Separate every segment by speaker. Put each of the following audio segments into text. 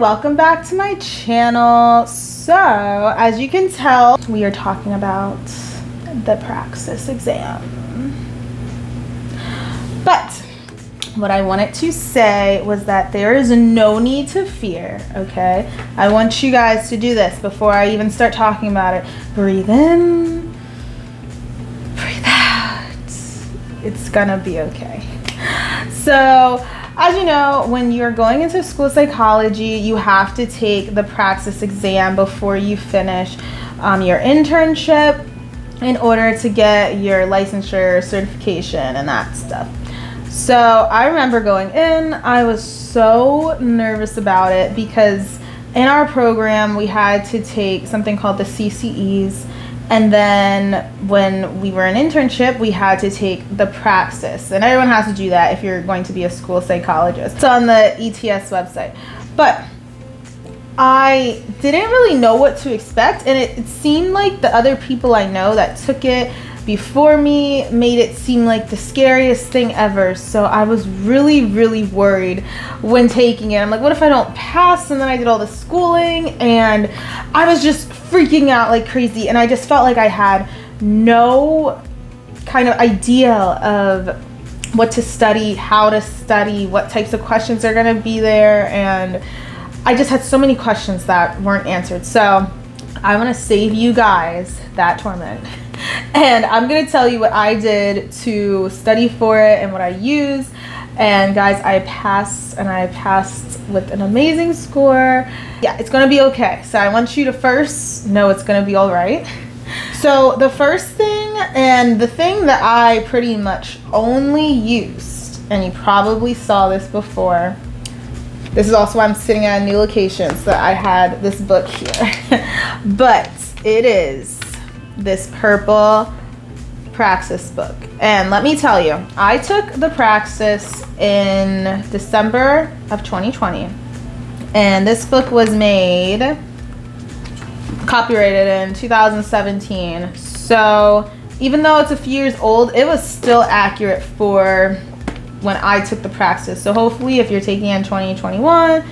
Speaker 1: welcome back to my channel. So, as you can tell, we are talking about the PRAXIS exam. But what I wanted to say was that there is no need to fear, okay? I want you guys to do this before I even start talking about it. Breathe in, breathe out. It's gonna be okay. So, as you know, when you're going into school psychology, you have to take the PRAXIS exam before you finish your internship in order to get your licensure, certification, and that stuff. So I remember going in, I was so nervous about it because in our program we had to take something called the CCEs, and then when we were in internship we had to take the PRAXIS, and everyone has to do that if you're going to be a school psychologist. It's on the ETS website. But I didn't really know what to expect, and it seemed like the other people I know that took it before me made it seem like the scariest thing ever. So I was really worried when taking it. I'm like, what if I don't pass? And then I did all the schooling and I was just freaking out like crazy, and I just felt like I had no kind of idea of what to study, how to study, what types of questions are going to be there, and I just had so many questions that weren't answered. So I want to save you guys that torment. And I'm going to tell you what I did to study for it and what I used. And guys, I passed, and I passed with an amazing score. Yeah, it's going to be okay. So I want you to first know it's going to be all right. So the first thing, and the thing that I pretty much only used, and you probably saw this before, this is also why I'm sitting at a new location, so I had this book here. But it is this purple PRAXIS book. And let me tell you, I took the PRAXIS in December of 2020. And this book was made, copyrighted in 2017. So even though it's a few years old, it was still accurate for when I took the PRAXIS. So hopefully if you're taking it in 2021,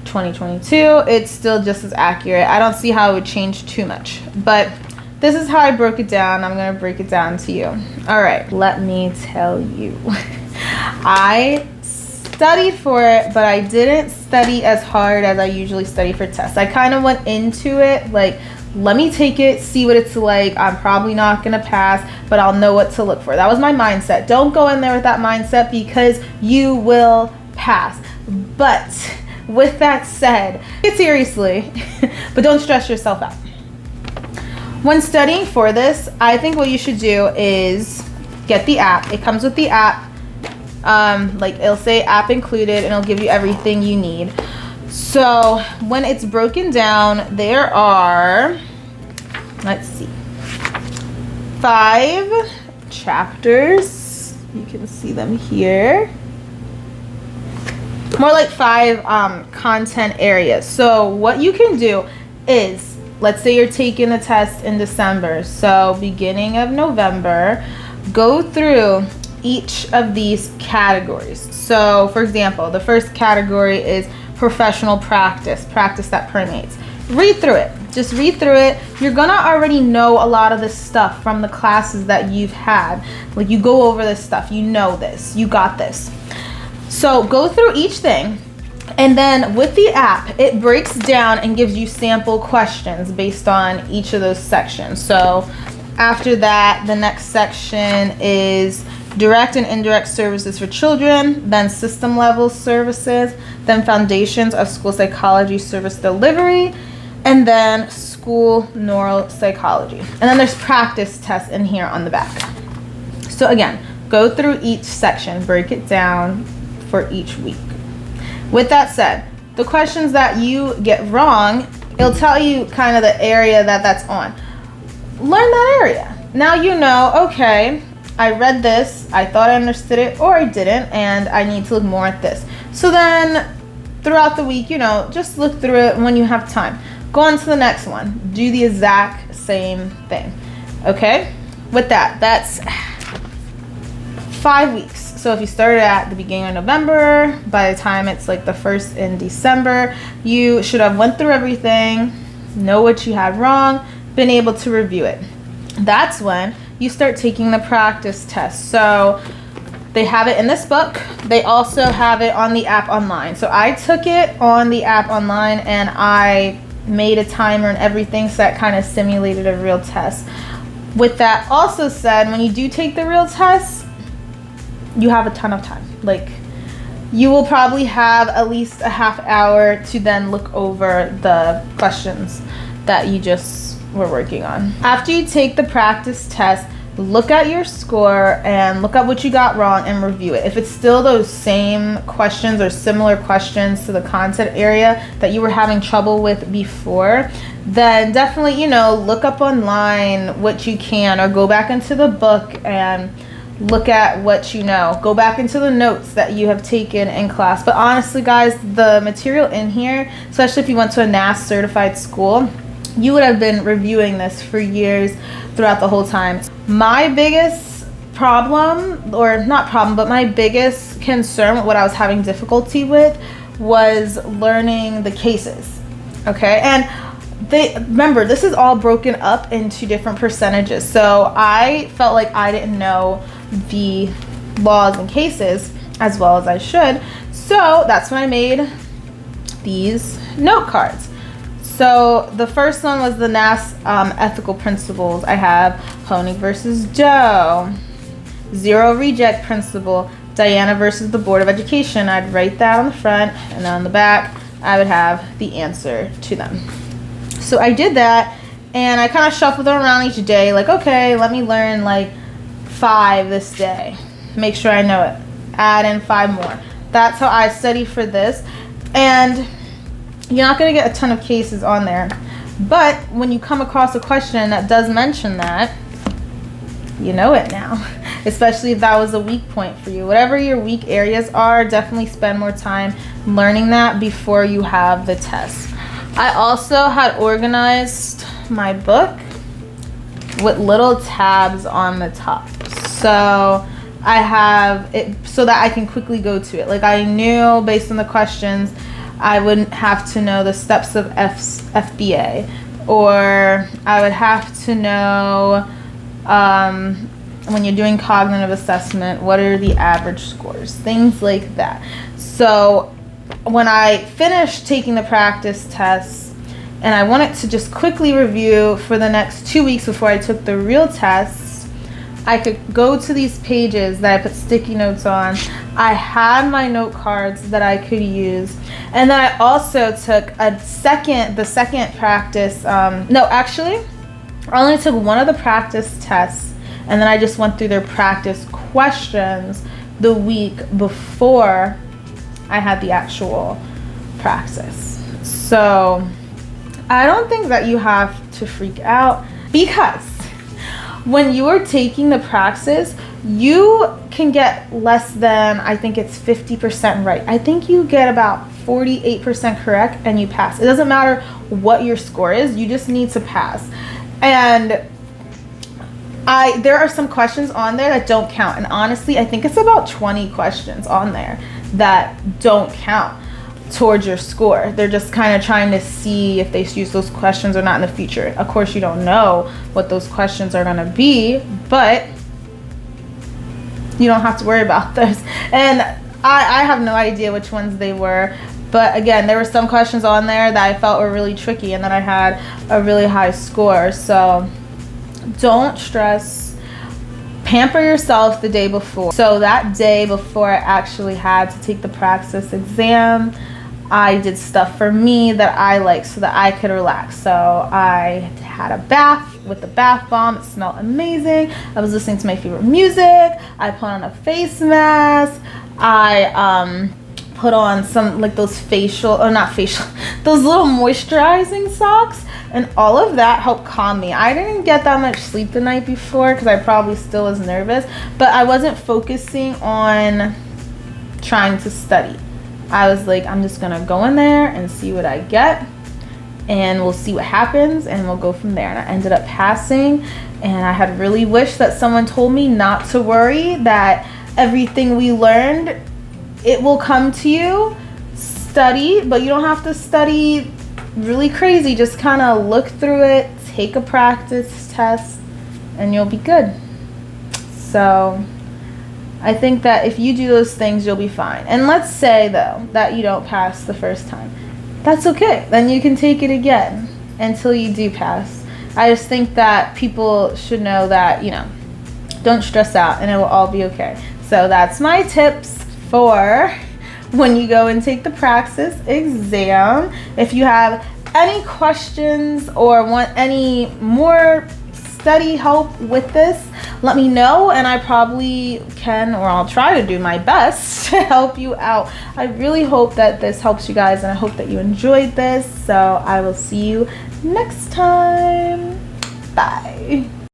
Speaker 1: 2022, it's still just as accurate. I don't see how it would change too much. But this is how I broke it down. I'm going to break it down to you. All right, let me tell you. I studied for it, but I didn't study as hard as I usually study for tests. I kind of went into it like, let me take it, see what it's like. I'm probably not going to pass, but I'll know what to look for. That was my mindset. Don't go in there with that mindset because you will pass. But with that said, take it seriously, but don't stress yourself out. When studying for this, I think what you should do is get the app. It comes with the app. Like it'll say app included, and it'll give you everything you need. So when it's broken down, there are, let's see, 5 chapters. You can see them here. More like 5 content areas. So what you can do is, let's say you're taking a test in December, so beginning of November, go through each of these categories. So for example, the first category is professional practice, practice that permeates. Read through it. Just read through it. You're gonna already know a lot of this stuff from the classes that you've had. Like, you go over this stuff, you know this, you got this. So go through each thing. And then with the app, it breaks down and gives you sample questions based on each of those sections. So after that, the next section is direct and indirect services for children, then system level services, then foundations of school psychology service delivery, and then school neuropsychology. And then there's practice tests in here on the back. So again, go through each section, break it down for each week. With that said, the questions that you get wrong, it'll tell you kind of the area that's on. Learn that area. Now you know, okay, I read this, I thought I understood it, or I didn't, and I need to look more at this. So then throughout the week, you know, just look through it when you have time. Go on to the next one. Do the exact same thing. Okay? With that, that's 5 weeks. So if you started at the beginning of November, by the time it's like the 1st in December, you should have went through everything, know what you had wrong, been able to review it. That's when you start taking the practice test. So they have it in this book. They also have it on the app online. So I took it on the app online and I made a timer and everything, so that kind of simulated a real test. With that also said, when you do take the real test, you have a ton of time. Like, you will probably have at least a half hour to then look over the questions that you just were working on. After you take the practice test, look at your score and look at what you got wrong and review it. If it's still those same questions or similar questions to the content area that you were having trouble with before, then definitely, you know, look up online what you can, or go back into the book and look at what you know. Go back into the notes that you have taken in class. But honestly, guys, the material in here, especially if you went to a NAS certified school, you would have been reviewing this for years throughout the whole time. My biggest problem, or not problem, but my biggest concern, what I was having difficulty with, was learning the cases. Okay, and remember, this is all broken up into different percentages. So I felt like I didn't know the laws and cases as well as I should. So that's when I made these note cards. So the first one was the NAS ethical principles. I have Honig versus Doe, zero reject principle, Diana versus the Board of Education. I'd write that on the front, and then on the back I would have the answer to them. So I did that, and I kind of shuffled them around each day, like, okay, let me learn like 5 this day, make sure I know it, add in 5 more. That's how I study for this. And you're not going to get a ton of cases on there, but when you come across a question that does mention that, you know it now, especially if that was a weak point for you. Whatever your weak areas are, definitely spend more time learning that before you have the test. I also had organized my book with little tabs on the top, so I have it so that I can quickly go to it. Like, I knew based on the questions I wouldn't have to know the steps of FBA, or I would have to know when you're doing cognitive assessment, what are the average scores, things like that. So when I finished taking the practice tests and I wanted to just quickly review for the next 2 weeks before I took the real tests, I could go to these pages that I put sticky notes on. I had my note cards that I could use. And then I also took the second practice. No, actually, I only took one of the practice tests, and then I just went through their practice questions the week before I had the actual praxis. So I don't think that you have to freak out, because when you are taking the praxis, you can get less than, I think it's 50% right. I think you get about 48% correct and you pass. It doesn't matter what your score is, you just need to pass. And there are some questions on there that don't count, and honestly I think it's about 20 questions on there that don't count towards your score. They're just kind of trying to see if they use those questions or not in the future. Of course, you don't know what those questions are going to be, but you don't have to worry about those. And I have no idea which ones they were, but again, there were some questions on there that I felt were really tricky, and then I had a really high score. So don't stress. Pamper yourself the day before. So that day before I actually had to take the PRAXIS exam, I did stuff for me that I like so that I could relax. So I had a bath with the bath bomb. It smelled amazing. I was listening to my favorite music. I put on a face mask. I put on some, like, those those little moisturizing socks, and all of that helped calm me. I didn't get that much sleep the night before because I probably still was nervous, but I wasn't focusing on trying to study. I was like, I'm just gonna go in there and see what I get, and we'll see what happens, and we'll go from there. And I ended up passing, and I had really wished that someone told me not to worry, that everything we learned, it will come to you. Study, but you don't have to study really crazy. Just kind of look through it, take a practice test, and you'll be good. So I think that if you do those things, you'll be fine. And let's say, though, that you don't pass the first time. That's okay. Then you can take it again until you do pass. I just think that people should know that, don't stress out and it will all be okay. So that's my tips for when you go and take the PRAXIS exam. If you have any questions or want any more study help with this, let me know, and I probably can, or I'll try to do my best to help you out. I really hope that this helps you guys, and I hope that you enjoyed this. So I will see you next time. Bye.